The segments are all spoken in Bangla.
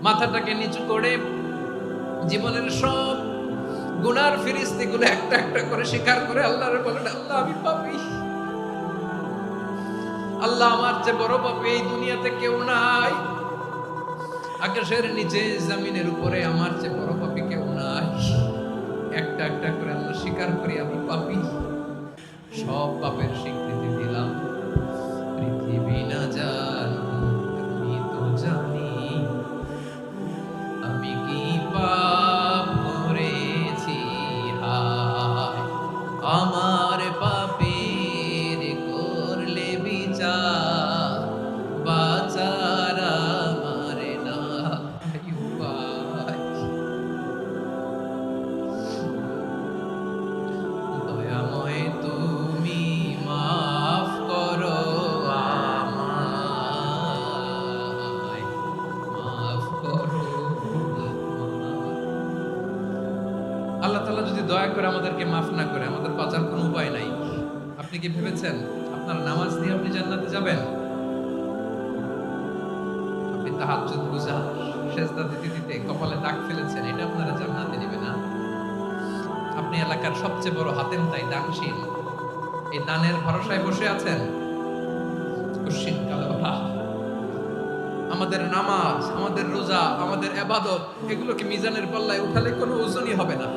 মাথাটাকে নিচু করে জীবনের সব গুনার ফিরিস্তিগুলো একটা একটা করে স্বীকার করে আল্লাহরে বলেন, আল্লাহ আমি পাপী, আল্লাহ আমার চেয়ে বড় পাপী এই দুনিয়াতে কেউ নাই, আকাশের নিচে জমিনের উপরে আমার চেয়ে বড় পাপী কেউ নাই। একটা একটা করে আমরা স্বীকার করি আমি পাপী, সব পাপের স্বীকৃতি দিলাম। পৃথিবী না জানো আমি তো জানি, আমি কি পাপ করেছি, হায় আমার পাপের করলে বিচার, বাঁচার আমার নাই উপায়। দয়াময় তুমি মাফ করো আমায়, মাফ করো। আল্লাহ তাআলা যদি দয়া করে আমাদেরকে মাফ না করে, আমাদের বাঁচার কোনো উপায় নাই। আপনি কি ভেবেছেন আপনার নামাজ দিয়ে আপনি জান্নাতে যাবেন? আপনি তাহাজ্জুদ গুজা সেজদা দিতে দিতে কপালে দাগ ফেলেছেন, এটা আপনারা জান্নাতে নেবে না। আপনি এলাকার সবচেয়ে বড় হাতেম তাই দানশীল, এই দানের ভরসায় বসে আছেন। কুশ্চিন কালা আমাদের নামাজ, আমাদের রোজা, আমাদের ইবাদত, এগুলোকে মিজানের পাল্লায় উঠালে কোনো ওজনই হবে না।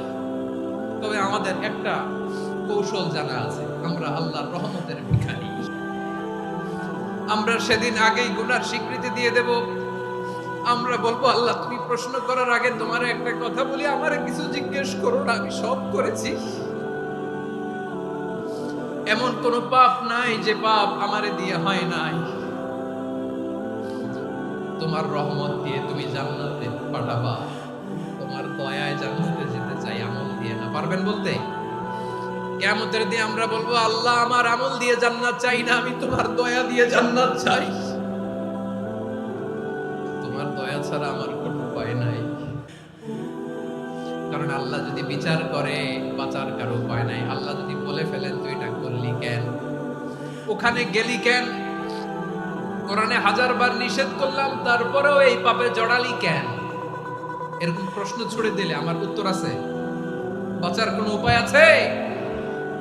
তবে আমাদের একটা কৌশল জানা আছে, আমরা আল্লাহর রহমতের ভিখারি। আমরা সেদিন আগেই গুনার স্বীকৃতি দিয়ে দেব। আমরা বলবো, আল্লাহ তুমি প্রশ্ন করার আগে তোমার একটা কথা বলি, আমারে কিছু জিজ্ঞেস করো না, আমি সব করেছি। এমন কোন পাপ নাই যে পাপ আমারে দিয়ে হয় নাই। তোমার রহমত দিয়ে তুমি জান্নাতে পাঠাবা, তোমার দয়ায় জান্নাতে যেতে চাই, আমল দিয়ে না। পারবেন বলতে? কিয়ামতের দিন আমরা বলবো, আল্লাহ আমার আমল দিয়ে জান্নাত চাই না, আমি তোমার দয়া দিয়ে জান্নাত চাই। তোমার দয়া ছাড়া আমার কোনো উপায় নাই। কারণ আল্লাহ যদি বিচার করে, বাঁচার কারো উপায় নাই। আল্লাহ যদি বলে ফেলেন তুই এটা করলি কেন, ওখানে গেলি কেন, কোরআনে 1000 বার নিষেধ করলাম তারপরেও এই পাপে জড়ালি কেন, এরকম প্রশ্ন ছুড়ে দিলে আমার উত্তর আছে? বাঁচার কোনো উপায় আছে?